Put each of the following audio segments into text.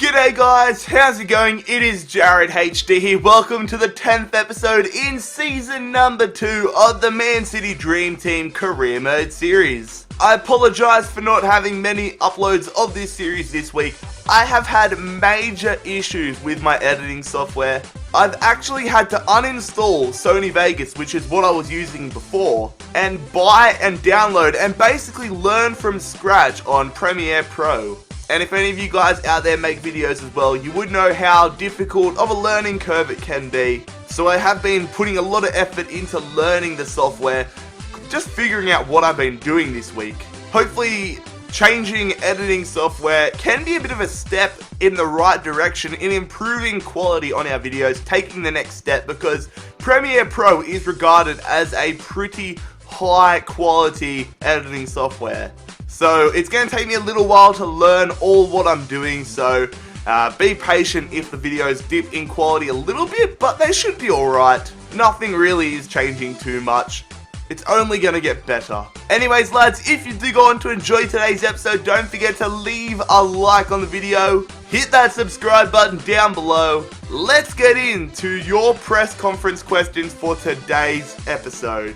G'day guys, how's it going? It is Jared HD here. Welcome to the 10th episode in season number 2 of the Man City Dream Team Career Mode series. I apologise for not having many uploads of this series this week. I have had major issues with my editing software. I've actually had to uninstall Sony Vegas, which is what I was using before, and buy and download and basically learn from scratch on Premiere Pro. And if any of you guys out there make videos as well, you would know how difficult of a learning curve it can be. So I have been putting a lot of effort into learning the software, just figuring out what I've been doing this week. Hopefully changing editing software can be a bit of a step in the right direction in improving quality on our videos, taking the next step, because Premiere Pro is regarded as a pretty high quality editing software. So it's going to take me a little while to learn all what I'm doing, so be patient if the videos dip in quality a little bit, but they should be alright. Nothing really is changing too much. It's only going to get better. Anyways lads, if you do go on to enjoy today's episode, don't forget to leave a like on the video, hit that subscribe button down below. Let's get into your press conference questions for today's episode.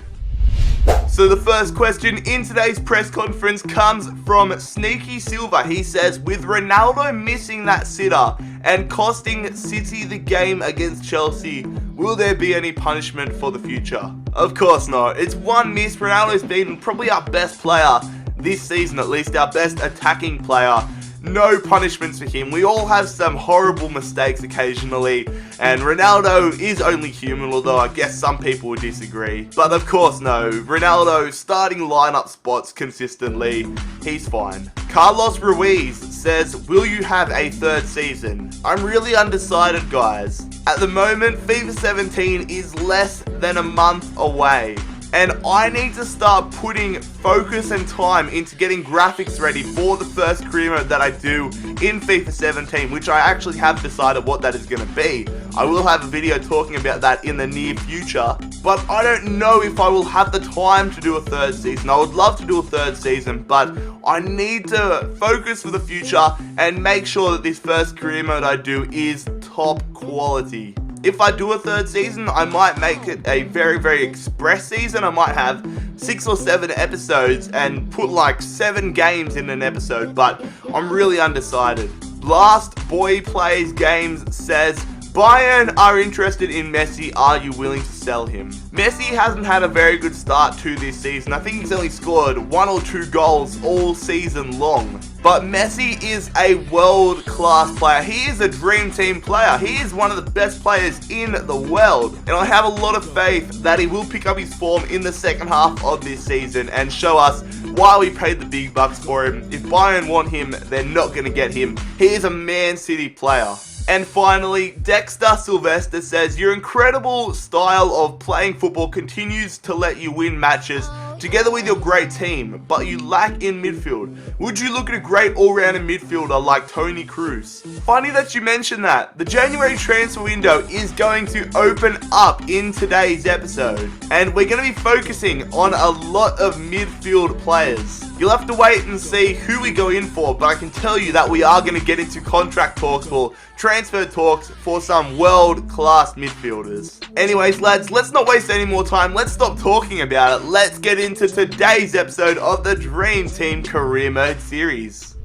So the first question in today's press conference comes from Sneaky Silver. He says, with Ronaldo missing that sitter and costing City the game against Chelsea, will there be any punishment for the future? Of course not. It's one miss. Ronaldo's been probably our best player this season, at least our best attacking player. No punishments for him. We all have some horrible mistakes occasionally, and Ronaldo is only human, although I guess some people would disagree. But of course no, Ronaldo starting lineup spots consistently, he's fine. Carlos Ruiz says, will you have a third season? I'm really undecided guys. At the moment, FIFA 17 is less than a month away, and I need to start putting focus and time into getting graphics ready for the first career mode that I do in FIFA 17, which I actually have decided what that is going to be. I will have a video talking about that in the near future, but I don't know if I will have the time to do a third season. I would love to do a third season, but I need to focus for the future and make sure that this first career mode I do is top quality. If I do a third season, I might make it a very express season. I might have 6 or 7 episodes and put like 7 games in an episode, but I'm really undecided. Blast Boy Plays Games says, Bayern are interested in Messi, are you willing to sell him? Messi hasn't had a very good start to this season. I think he's only scored 1 or 2 goals all season long. But Messi is a world-class player. He is a dream team player. He is one of the best players in the world. And I have a lot of faith that he will pick up his form in the second half of this season and show us why we paid the big bucks for him. If Bayern want him, they're not going to get him. He is a Man City player. And finally, Dexter Sylvester says, your incredible style of playing football continues to let you win matches together with your great team, but you lack in midfield. Would you look at a great all-rounder midfielder like Toni Kroos? Funny that you mentioned that. The January transfer window is going to open up in today's episode, and we're going to be focusing on a lot of midfield players. You'll have to wait and see who we go in for, but I can tell you that we are going to get into contract talks or transfer talks for some world-class midfielders. Anyways lads, let's not waste any more time. Let's stop talking about it. Let's get into today's episode of the Dream Team Career Mode series.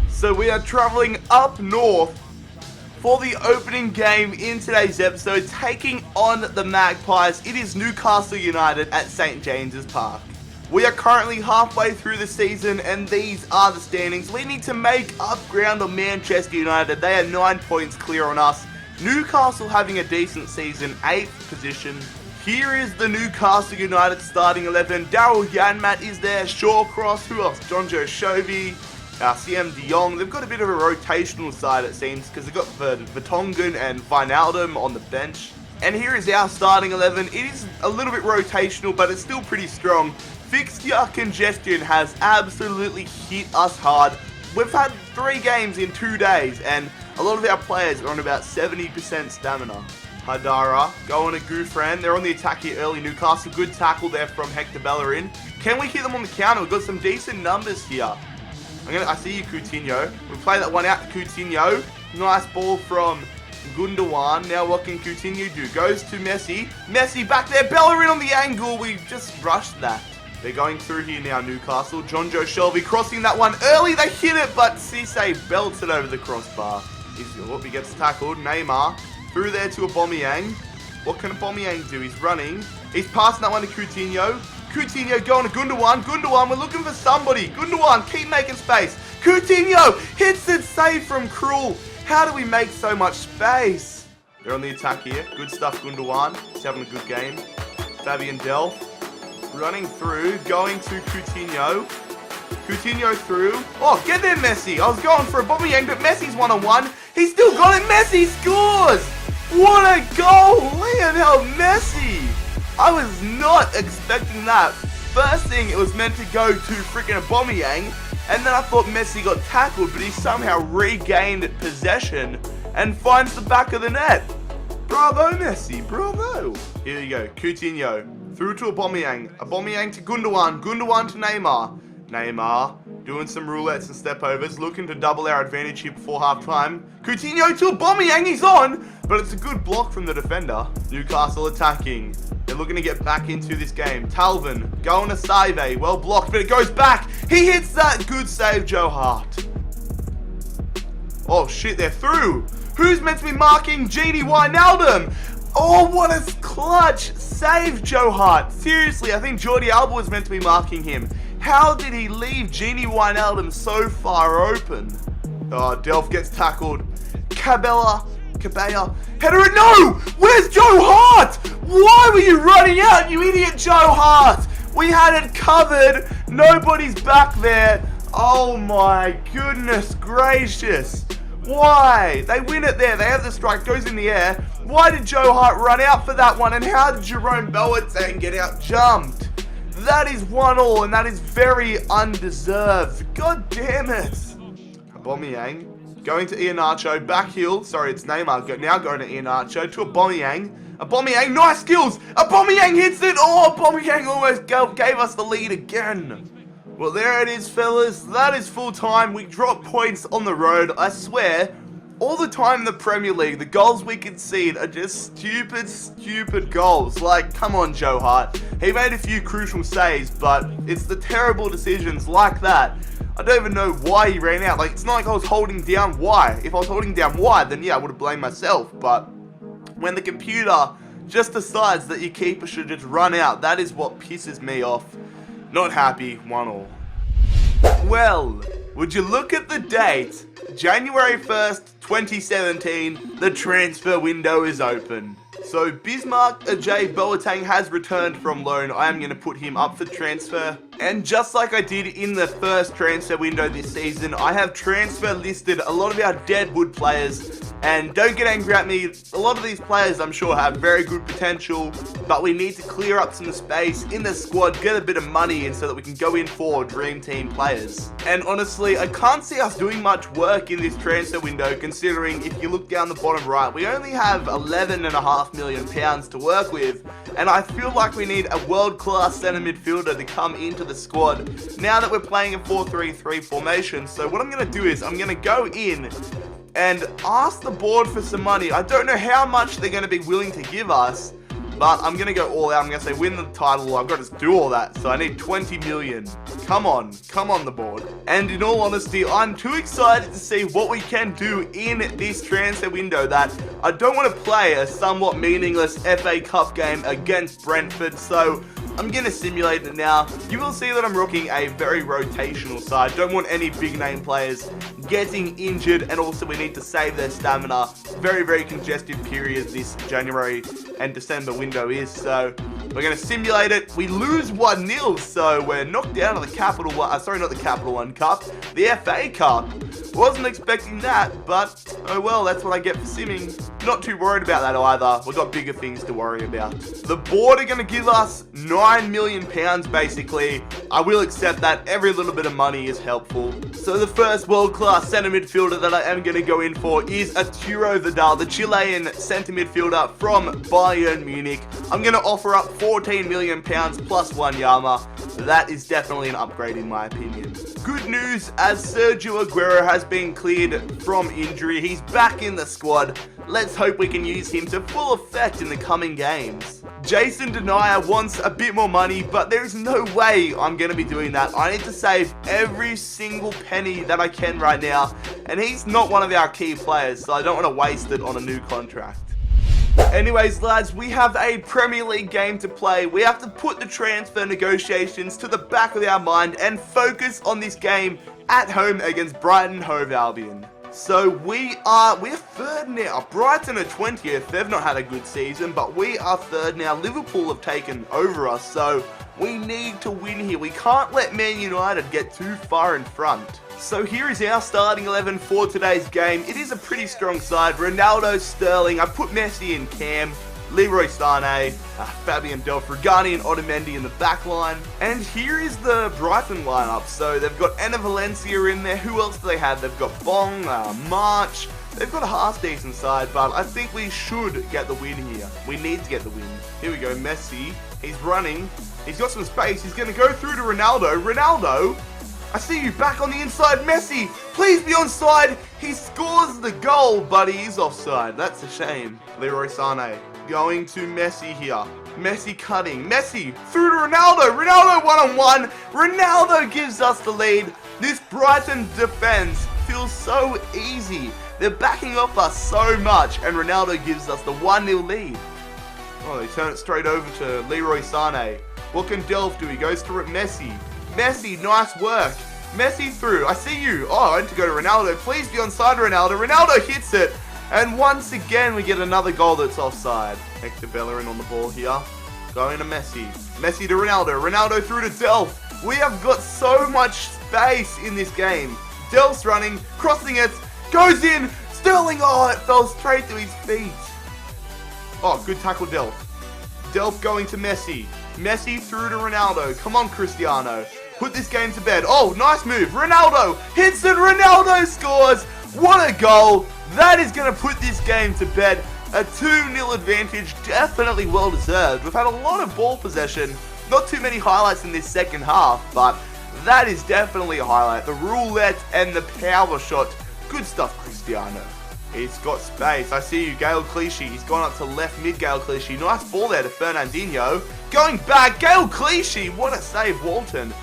So we are traveling up north for the opening game in today's episode, taking on the Magpies. It is Newcastle United at St. James's Park. We are currently halfway through the season and these are the standings. We need to make up ground on Manchester United. They are 9 points clear on us. Newcastle having a decent season, 8th position. Here is the Newcastle United starting 11. Daryl Janmat is there, Shawcross, who else? John Joe Shovey, CM De Jong. They've got a bit of a rotational side it seems, because they've got Vertonghen and Wijnaldum on the bench. And here is our starting 11. It is a little bit rotational, but it's still pretty strong. Fixture congestion has absolutely hit us hard. We've had 3 games in 2 days, and a lot of our players are on about 70% stamina. Hadara going to Gouffran. They're on the attack here early. Newcastle, good tackle there from Hector Bellerin. Can we hit them on the counter? We've got some decent numbers here. I see you, Coutinho. We play that one out to Coutinho. Nice ball from Gundogan. Now what can Coutinho do? Goes to Messi. Messi back there. Bellerin on the angle. We just rushed that. They're going through here now, Newcastle. John Joe Shelby crossing that one early. They hit it, but Cisse belts it over the crossbar. He gets tackled. Neymar through there to Aubameyang. What can Aubameyang do? He's running. He's passing that one to Coutinho. Coutinho going to Gundogan. Gundogan, we're looking for somebody. Gundogan, keep making space. Coutinho hits it, save from Krul. How do we make so much space? They're on the attack here. Good stuff, Gundogan. He's having a good game. Fabian Delph running through, going to Coutinho. Coutinho through. Oh, get there, Messi. I was going for Aubameyang, but Messi's one-on-one. He's still got it. Messi scores. What a goal, Lionel Messi. I was not expecting that. First thing, it was meant to go to freaking Aubameyang, and then I thought Messi got tackled, but he somehow regained possession and finds the back of the net. Bravo, Messi, bravo. Here you go, Coutinho through to Aubameyang. Aubameyang to Gundogan. Gundogan to Neymar. Neymar doing some roulettes and step overs, looking to double our advantage here before half time. Coutinho to Aubameyang, he's on, but it's a good block from the defender. Newcastle attacking. They're looking to get back into this game. Talvin going to Saive. Well blocked, but it goes back. He hits that. Good save, Joe Hart. Oh, shit, they're through. Who's meant to be marking Gini Wijnaldum? Oh, what a clutch save, Joe Hart. Seriously, I think Jordi Alba was meant to be marking him. How did he leave Gini Wijnaldum so far open? Oh, Delph gets tackled. Cabella. Header it. No! Where's Joe Hart? Why were you running out, you idiot Joe Hart? We had it covered. Nobody's back there. Oh my goodness gracious. Why? They win it there. They have the strike. Goes in the air. Why did Joe Hart run out for that one? And how did Jerome Boateng get out jumped? That is 1-1, and that is very undeserved. God damn it. Aubameyang going to Iheanacho, back heel. Sorry, it's Neymar. Now going to Iheanacho to Aubameyang. Aubameyang, nice skills. Aubameyang hits it. Oh, Aubameyang almost gave us the lead again. Well, there it is, fellas. That is full time. We drop points on the road. I swear, all the time in the Premier League, the goals we concede are just stupid goals. Like, come on, Joe Hart. He made a few crucial saves, but it's the terrible decisions like that. I don't even know why he ran out. Like, it's not like I was holding down Y. If I was holding down Y, then yeah, I would have blamed myself. But when the computer just decides that your keeper should just run out, that is what pisses me off. Not happy, 1-1. Well, would you look at the date? January 1st, 2017, the transfer window is open. So Bismarck Ajay Boateng has returned from loan. I am going to put him up for transfer. And just like I did in the first transfer window this season, I have transfer listed a lot of our deadwood players. And don't get angry at me, a lot of these players I'm sure have very good potential, but we need to clear up some space in the squad, get a bit of money in so that we can go in for dream team players. And honestly, I can't see us doing much work in this transfer window, considering if you look down the bottom right, we only have £11.5 million to work with, and I feel like we need a world-class centre midfielder to come into the squad now that we're playing a 4-3-3 formation. So what I'm going to do is I'm going to go in and ask the board for some money. I don't know how much they're going to be willing to give us, but I'm going to go all out. I'm going to say win the title. I've got to do all that, so I need 20 million. Come on the board. And in all honesty, I'm too excited to see what we can do in this transfer window that I don't want to play a somewhat meaningless FA Cup game against Brentford, so I'm going to simulate it now. You will see that I'm rocking a very rotational side. Don't want any big name players getting injured, and also we need to save their stamina. Very congested period this January and December window is, so we're going to simulate it. We lose 1-0, so we're knocked out of the Capital One, sorry, not the Capital One Cup, the FA Cup. Wasn't expecting that, but oh well, that's what I get for simming. Not too worried about that either. We've got bigger things to worry about. The board are going to give us £9 million basically. I will accept that. Every little bit of money is helpful. So the first world-class centre midfielder that I am going to go in for is Arturo Vidal, the Chilean centre midfielder from Bayern Munich. I'm going to offer up £14 million plus one Yama. That is definitely an upgrade in my opinion. Good news, as Sergio Aguero has been cleared from injury. He's back in the squad. Let's hope we can use him to full effect in the coming games. Jason Denier wants a bit more money, but there's no way I'm going to be doing that. I need to save every single penny that I can right now, and he's not one of our key players, so I don't want to waste it on a new contract. Anyways, lads, we have a Premier League game to play. We have to put the transfer negotiations to the back of our mind and focus on this game at home against Brighton Hove Albion. So we're third now. Brighton are 20th. They've not had a good season, but we are third now. Liverpool have taken over us, so we need to win here. We can't let Man United get too far in front. So here is our starting 11 for today's game. It is a pretty strong side. Ronaldo, Sterling. I put Messi in Cam. Leroy Sané, Fabian Delph, Regani and Otamendi in the back line. And here is the Brighton lineup. So they've got Enna Valencia in there. Who else do they have? They've got Bong, March. They've got a half-decent side, but I think we should get the win here. We need to get the win. Here we go, Messi. He's running. He's got some space. He's going to go through to Ronaldo. Ronaldo, I see you back on the inside. Messi, please be onside. He scores the goal, but he is offside. That's a shame. Leroy Sané going to Messi here. Messi cutting. Messi through to Ronaldo. Ronaldo one-on-one. Ronaldo gives us the lead. This Brighton defense feels so easy. They're backing off us so much, and Ronaldo gives us the 1-0 lead. Oh, they turn it straight over to Leroy Sané. What can Delph do? He goes through at Messi. Messi, nice work. Messi through. I see you. Oh, I need to go to Ronaldo. Please be onside, Ronaldo. Ronaldo hits it. And once again, we get another goal that's offside. Hector Bellerin on the ball here. Going to Messi. Messi to Ronaldo. Ronaldo through to Delph. We have got so much space in this game. Delph's running, crossing it. Goes in. Sterling. Oh, it fell straight to his feet. Oh, good tackle, Delph. Delph going to Messi. Messi through to Ronaldo. Come on, Cristiano. Put this game to bed. Oh, nice move. Ronaldo hits it. Ronaldo scores. What a goal. That is going to put this game to bed. A 2-0 advantage. Definitely well deserved. We've had a lot of ball possession. Not too many highlights in this second half, but that is definitely a highlight. The roulette and the power shot. Good stuff, Cristiano. He's got space. I see you, Gael Clichy. He's gone up to left mid, Gael Clichy. Nice ball there to Fernandinho. Going back, Gael Clichy. What a save, Walton.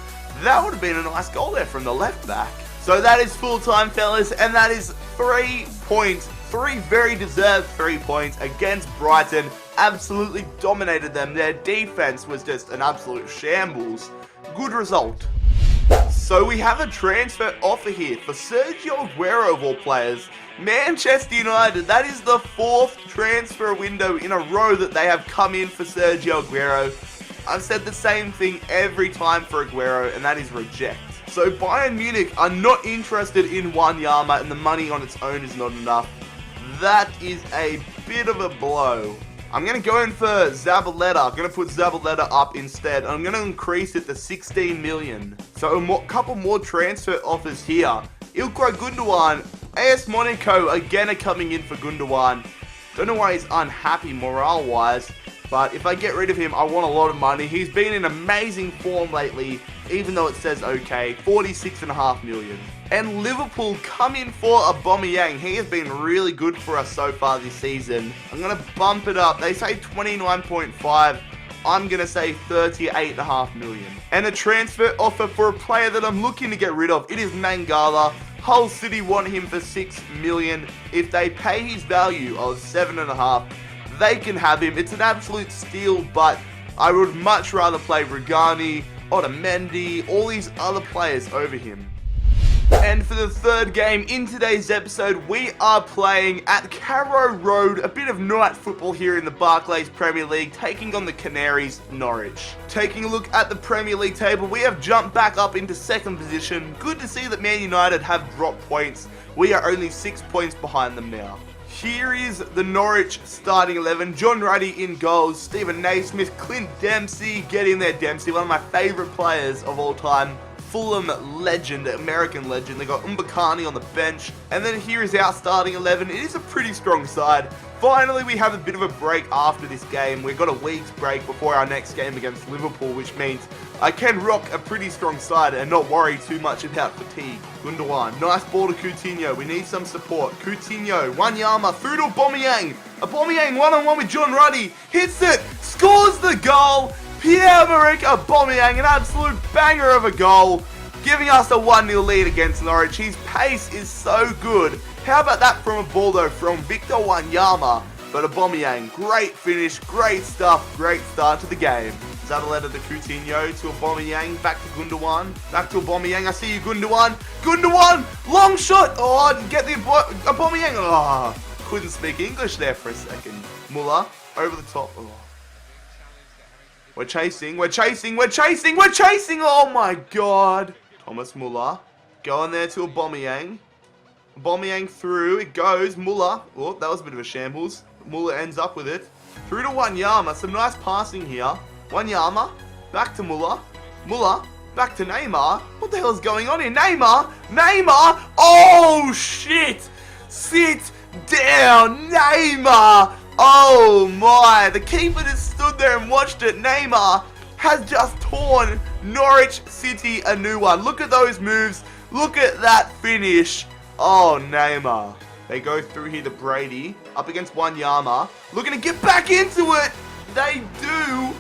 That would have been a nice goal there from the left back. So that is full time, fellas, and that is 3 points. 3 very deserved 3 points against Brighton. Absolutely dominated them. Their defense was just an absolute shambles. Good result. So we have a transfer offer here for Sergio Aguero of all players. Manchester United, that is the 4th transfer window in a row that they have come in for Sergio Aguero. I've said the same thing every time for Aguero, and that is reject. So Bayern Munich are not interested in Wanyama, and the money on its own is not enough. That is a bit of a blow. I'm going to go in for Zabaleta. I'm going to put Zabaleta up instead. I'm going to increase it to 16 million. So a couple more transfer offers here. Ilkay Gundogan, AS Monaco again are coming in for Gundogan. Don't know why he's unhappy morale-wise, but if I get rid of him, I want a lot of money. He's been in amazing form lately, even though it says okay, 46.5 million. And Liverpool come in for Aubameyang. He has been really good for us so far this season. I'm going to bump it up. They say 29.5. I'm going to say 38.5 million. And a transfer offer for a player that I'm looking to get rid of. It is Mangala. Hull City want him for 6 million. If they pay his value of 7.5, they can have him. It's an absolute steal, but I would much rather play Regani, Otamendi, all these other players over him. And for the third game in today's episode, we are playing at Carrow Road, a bit of night football here in the Barclays Premier League, taking on the Canaries, Norwich. Taking a look at the Premier League table, we have jumped back up into second position. Good to see that Man United have dropped points. We are only 6 points behind them now. Here is the Norwich starting 11. John Ruddy in goals, Stephen Naismith, Clint Dempsey, get in there Dempsey, one of my favourite players of all time. Fulham legend, American legend. They got Mbakani on the bench. And then here is our starting 11. It is a pretty strong side. Finally, we have a bit of a break after this game. We've got a week's break before our next game against Liverpool, which means I can rock a pretty strong side and not worry too much about fatigue. Gundogan, nice ball to Coutinho. We need some support. Coutinho, Wanyama, through to Aubameyang. Aubameyang one-on-one with John Ruddy. Hits it, scores the goal. Pierre-Emerick Aubameyang, an absolute banger of a goal, giving us a 1-0 lead against Norwich. His pace is so good. How about that from a ball though from Victor Wanyama? But Aubameyang, great finish, great stuff, great start to the game. Zabaleta to Coutinho, to Aubameyang, back to Gundogan, back to Aubameyang. I see you, Gundogan. Gundogan, long shot. Oh, I didn't get the Aubameyang. Oh, couldn't speak English there for a second. Muller, over the top. Oh. We're chasing, we're chasing, we're chasing, we're chasing. Oh my God. Thomas Muller, going there to Aubameyang. Aubameyang through, it goes. Muller, oh, that was a bit of a shambles. Muller ends up with it. Through to Wanyama, some nice passing here. Wanyama, back to Muller. Muller, back to Neymar. What the hell is going on here? Neymar! Neymar! Oh, shit! Sit down, Neymar! Oh, my. The keeper just stood there and watched it. Neymar has just torn Norwich City a new one. Look at those moves. Look at that finish. Oh, Neymar. They go through here to Brady. Up against Wanyama. Looking to get back into it. They do.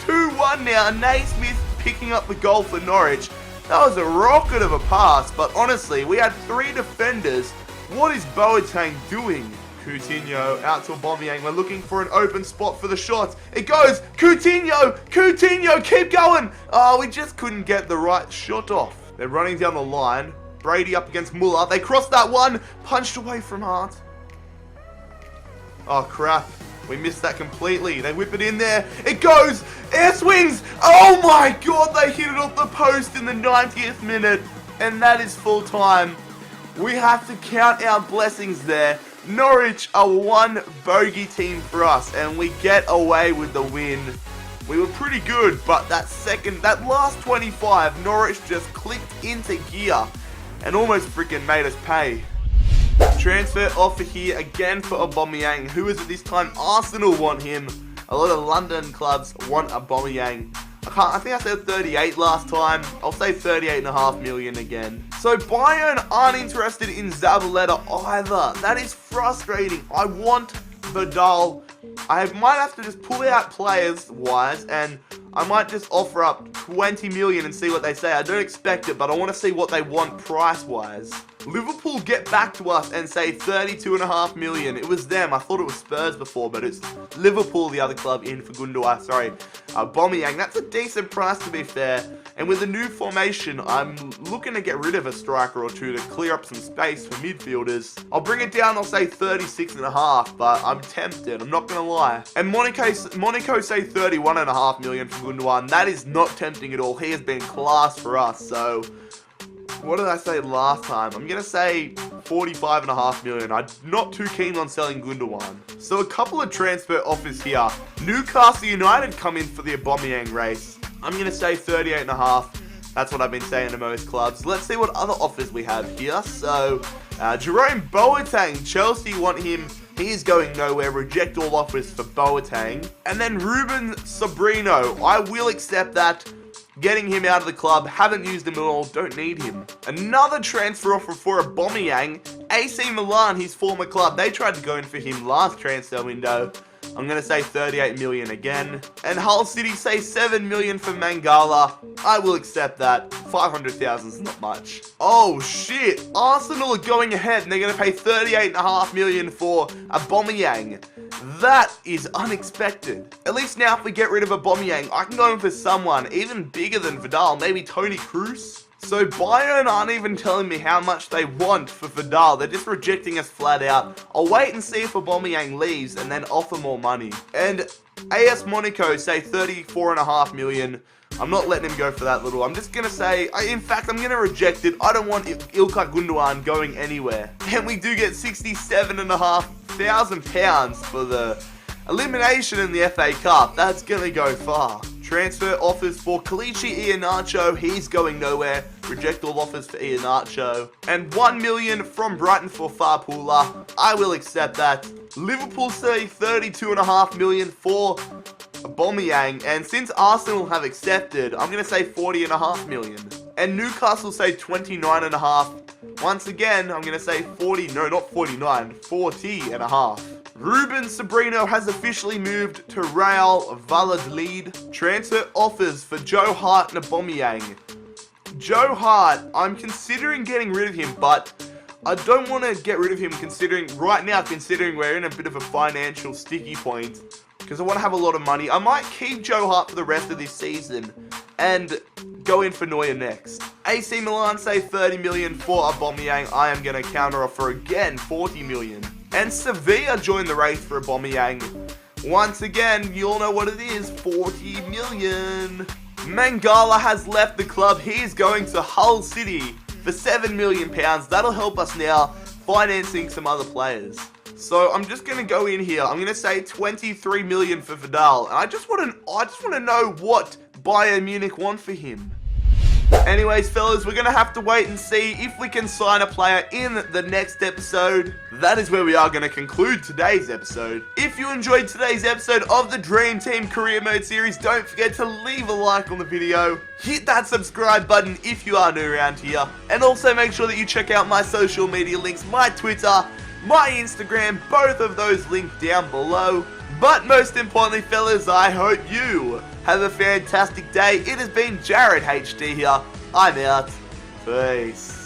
2-1 now. Naismith picking up the goal for Norwich. That was a rocket of a pass. But honestly, we had 3 defenders. What is Boateng doing? Coutinho out to Aubameyang. We're looking for an open spot for the shots. It goes. Coutinho. Coutinho. Keep going. Oh, we just couldn't get the right shot off. They're running down the line. Brady up against Muller. They crossed that one. Punched away from Hart. Oh, crap. We missed that completely. They whip it in there. It goes. Air swings. Oh, my God. They hit it off the post in the 90th minute. And that is full time. We have to count our blessings there. Norwich are one bogey team for us. And we get away with the win. We were pretty good. But that last 25, Norwich just clicked into gear. And almost freaking made us pay. Transfer offer here again for Aubameyang. Who is it this time? Arsenal want him. A lot of London clubs want Aubameyang. I think I said 38 last time. I'll say 38.5 million again. So Bayern aren't interested in Zabaleta either. That is frustrating. I want Vidal. I might have to just pull out players-wise, and I might just offer up 20 million and see what they say. I don't expect it, but I want to see what they want price-wise. Liverpool get back to us and say 32.5 million. It was them. I thought it was Spurs before, but it's Liverpool, the other club, in for Aubameyang. That's a decent price, to be fair. And with a new formation, I'm looking to get rid of a striker or two to clear up some space for midfielders. I'll bring it down, I'll say 36.5, but I'm tempted. I'm not going to lie. And Monaco say 31.5 million for Gundogan. That is not tempting at all. He has been class for us, so... What did I say last time? I'm going to say 45.5 million. I'm not too keen on selling Gundogan. So a couple of transfer offers here. Newcastle United come in for the Aubameyang race. I'm going to say 38.5. That's what I've been saying to most clubs. Let's see what other offers we have here. So, Jerome Boateng. Chelsea want him. He is going nowhere. Reject all offers for Boateng. And then Ruben Sobrino. I will accept that. Getting him out of the club. Haven't used him at all. Don't need him. Another transfer offer for Aubameyang. AC Milan, his former club. They tried to go in for him last transfer window. I'm going to say 38 million again. And Hull City say 7 million for Mangala. I will accept that. 500,000 is not much. Oh shit. Arsenal are going ahead and they're going to pay 38.5 million for Aubameyang. That is unexpected. At least now if we get rid of Aubameyang, I can go in for someone even bigger than Vidal. Maybe Toni Kroos. So Bayern aren't even telling me how much they want for Vidal. They're just rejecting us flat out. I'll wait and see if Aubameyang leaves and then offer more money. And AS Monaco say 34.5 million. I'm not letting him go for that little. I'm just going to say, in fact, I'm going to reject it. I don't want Ilkay Gundogan going anywhere. And we do get £67,500 for the elimination in the FA Cup. That's going to go far. Transfer offers for Kelechi Iheanacho. He's going nowhere. Reject all offers for Iheanacho. And 1 million from Brighton for Farpula. I will accept that. Liverpool say 32.5 million for Aubameyang, and since Arsenal have accepted, I'm going to say 40.5 million. And Newcastle say 29.5. Once again, I'm going to say 40, no, not 49, 40.5. Ruben Sobrino has officially moved to Real Valladolid. Transfer offers for Joe Hart and Aubameyang. Joe Hart, I'm considering getting rid of him, but I don't want to get rid of him considering we're in a bit of a financial sticky point, because I want to have a lot of money. I might keep Joe Hart for the rest of this season and go in for Neuer next. AC Milan say 30 million for Aubameyang. I am going to counter offer again, 40 million. And Sevilla joined the race for Aubameyang. Once again, you all know what it is, 40 million. Mangala has left the club. He is going to Hull City for £7 million. That'll help us now financing some other players. So I'm just going to go in here. I'm going to say 23 million for Vidal. And I just want to know what Bayern Munich want for him. Anyways, fellas, we're going to have to wait and see if we can sign a player in the next episode. That is where we are going to conclude today's episode. If you enjoyed today's episode of the Dream Team Career Mode series, don't forget to leave a like on the video. Hit that subscribe button if you are new around here. And also make sure that you check out my social media links, my Twitter, my Instagram, both of those linked down below. But most importantly, fellas, I hope you have a fantastic day. It has been Jared HD here. I'm out. Peace.